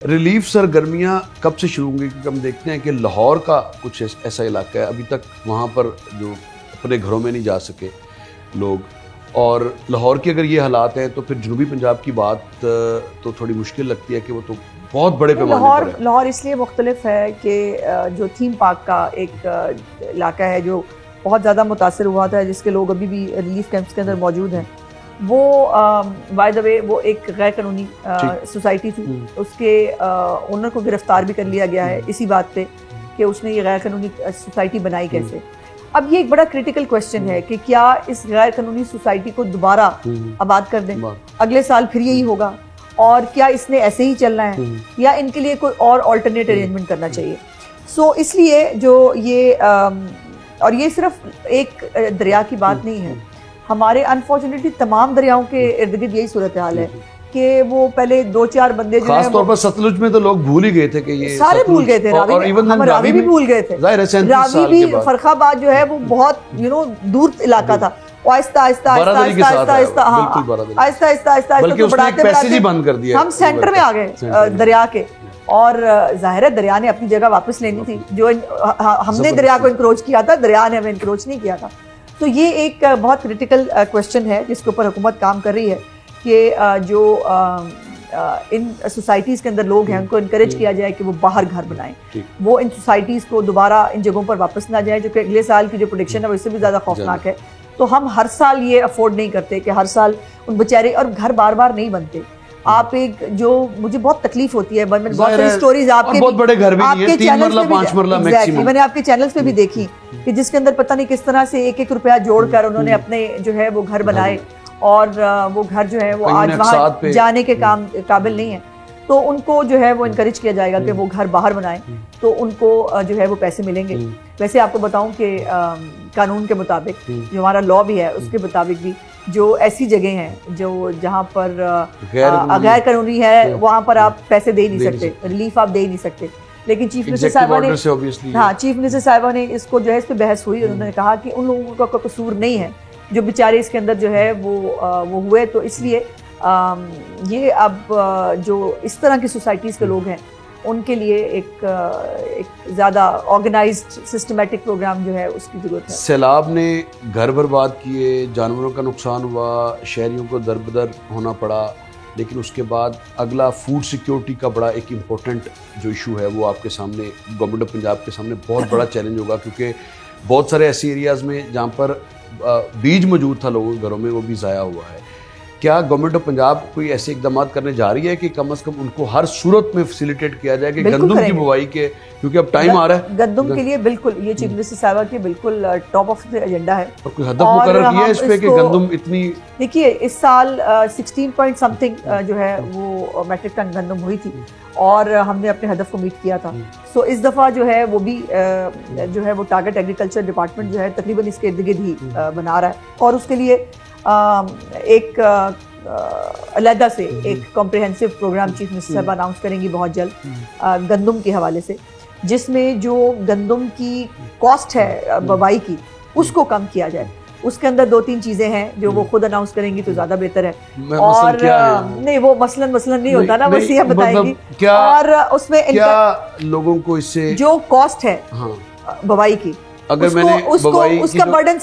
Relief سرگرمیاں کب سے شروع ہوں گی؟ کیونکہ ہم دیکھتے ہیں کہ لاہور کا کچھ ایسا علاقہ ہے ابھی تک وہاں پر جو اپنے گھروں میں نہیں جا سکے لوگ، اور لاہور کے اگر یہ حالات ہیں تو پھر جنوبی پنجاب کی بات تو تھوڑی مشکل لگتی ہے کہ وہ تو بہت بڑے پیمانے پر ہے۔ لاہور اس لیے مختلف ہے کہ جو تھیم پارک کا ایک علاقہ ہے جو بہت زیادہ متاثر ہوا تھا، جس کے لوگ ابھی بھی ریلیف کیمپس کے اندر موجود ہیں، وہ بائی دا وے وہ ایک غیر قانونی سوسائٹی تھی۔ اس کے اونر کو گرفتار بھی کر لیا گیا ہے اسی بات پہ کہ اس نے یہ غیر قانونی سوسائٹی بنائی کیسے۔ اب یہ ایک بڑا کریٹیکل کویسچن ہے کہ کیا اس غیر قانونی سوسائٹی کو دوبارہ آباد کر دیں، اگلے سال پھر یہی ہوگا، اور کیا اس نے ایسے ہی چلنا ہے یا ان کے لیے کوئی اور آلٹرنیٹ ارینجمنٹ کرنا چاہیے۔ سو اس لیے جو یہ اور یہ صرف ایک دریا کی بات نہیں ہے، ہمارے انفارچونیٹلی تمام دریاؤں کے ارد گرد یہی صورتحال ہے کہ وہ پہلے دو چار بندے جو ہیں، خاص طور پر ستلج میں تو لوگ بھول ہی گئے تھے کہ یہ سارے بھول گئے تھے، راوی بھی بھول گئے تھے، راوی بھی فرخ آباد جو ہے وہ بہت دور علاقہ تھا، آہستہ آہستہ ہم سینٹر میں آ گئے دریا کے، اور ظاہر ہے دریا نے اپنی جگہ واپس لینی تھی۔ جو ہم نے دریا کو انکروچ کیا تھا، دریا نے ہمیں انکروچ نہیں کیا تھا۔ تو یہ ایک بہت کریٹیکل کویسچن ہے جس کے اوپر حکومت کام کر رہی ہے کہ جو ان سوسائٹیز کے اندر لوگ ہیں ان کو انکریج کیا جائے کہ وہ باہر گھر بنائیں، وہ ان سوسائٹیز کو دوبارہ ان جگہوں پر واپس نہ جائیں، جو کہ اگلے سال کی جو پروڈکشن ہے وہ اس سے بھی زیادہ خوفناک ہے۔ تو ہم ہر سال یہ افورڈ نہیں کرتے کہ ہر سال ان بیچارے، اور گھر بار بار نہیں بنتے۔ آپ ایک جو مجھے بہت تکلیف ہوتی ہے، میں نے بہت ساری سٹوریز آپ کے میں نے آپ کے چینلز پہ بھی دیکھی کہ جس کے اندر پتہ نہیں کس طرح سے ایک ایک روپیہ جوڑ کر انہوں نے اپنے جو ہے وہ گھر بنائے، اور وہ گھر جو ہے وہ آج وہاں جانے کے قابل نہیں ہے۔ تو ان کو جو ہے وہ انکریج کیا جائے گا کہ وہ گھر باہر بنائیں، تو ان کو جو ہے وہ پیسے ملیں گے۔ ویسے آپ کو بتاؤں کہ قانون کے مطابق جو ہمارا لا بھی ہے اس کے مطابق بھی جو ایسی جگہیں ہیں جو جہاں پر غیر قانونی ہے، وہاں پر آپ پیسے دے نہیں سکتے، ریلیف آپ دے نہیں سکتے۔ لیکن چیف منسٹر صاحبہ نے اس کو جو ہے اس پہ بحث ہوئی، انہوں نے کہا کہ ان لوگوں کا کوئی قصور نہیں ہے جو بیچارے اس کے اندر جو ہے وہ ہوئے۔ تو اس لیے یہ اب جو اس طرح کی سوسائٹیز کے لوگ ہیں ان کے لیے ایک زیادہ آرگنائزڈ سسٹمیٹک پروگرام جو ہے اس کی ضرورت ہے۔ سیلاب نے گھر برباد کیے، جانوروں کا نقصان ہوا، شہریوں کو دربدر ہونا پڑا، لیکن اس کے بعد اگلا فوڈ سیکیورٹی کا بڑا ایک امپورٹنٹ جو ایشو ہے وہ آپ کے سامنے، گورنمنٹ آف پنجاب کے سامنے بہت بڑا چیلنج ہوگا، کیونکہ بہت سارے ایسے ایریاز میں جہاں پر بیج موجود تھا لوگوں کے گھروں میں وہ بھی ضائع ہوا ہے۔ کیا گورنمنٹ آف پنجاب کوئی ایسے اقدامات کرنے جا رہی ہے کہ کم از کم ان کو ہر صورت میں فیسیلیٹیٹ کیا جائے کہ گندم کی بوائی کے، کیونکہ اب ٹائم آ رہا ہے گندم کے لیے؟ بالکل، یہ چیف منسٹر صاحبہ کی بالکل ٹاپ آف ایجنڈا ہے۔ اور کوئی ہدف مقرر کیا ہے اس پہ کہ گندم اتنی؟ دیکھیے اس سال 16 پوائنٹ سمتھنگ جو ہے وہ میٹرک ٹن گندم ہوئی تھی، اور ہم نے اپنے ہدف کو میٹ کیا تھا۔ سو اس دفعہ جو ہے وہ بھی جو ہے وہ ٹارگٹ ایگریکلچر ڈپارٹمنٹ جو ہے تقریباً اس کے ارد گرد ہی بنا رہا ہے، اور اس کے لیے ایک علیحدہ سے ایک کمپریہنسو پروگرام چیف منسٹر صاحب اناؤنس کریں گی بہت جلد گندم کے حوالے سے، جس میں جو گندم کی کاسٹ ہے بوائی کی اس کو کم کیا جائے۔ اس کے اندر دو تین چیزیں ہیں جو وہ خود اناؤنس کریں گی تو زیادہ بہتر ہے، اور نہیں وہ مثلاً نہیں ہوتا نا، بس یہ بتائیں گی، اور اس میں لوگوں کو اس سے جو کاسٹ ہے بوائی کی، اگر میں نے اس کا برڈن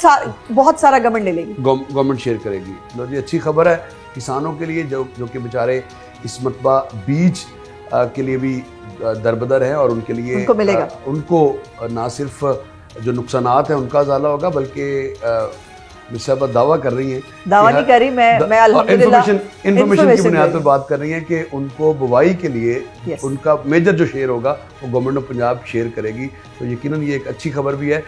بہت سارا گورنمنٹ لے لے گی، گورنمنٹ شیئر کرے گی۔ جی اچھی خبر ہے کسانوں کے لیے جو کہ بیچارے اس مرتبہ بیج کے لیے بھی دربدر ہیں، اور ان کے لیے ان کو نہ صرف جو نقصانات ہیں ان کا ازالہ ہوگا، بلکہ صاحبہ دعویٰ کر رہی ہیں، دعویٰ نہیں کر رہی، میں الحمدللہ انفارمیشن کی بنیاد پر بات کر رہی ہیں کہ ان کو بوائی کے لیے ان کا میجر جو شیئر ہوگا وہ گورنمنٹ آف پنجاب شیئر کرے گی۔ تو یقیناً یہ ایک اچھی خبر بھی ہے۔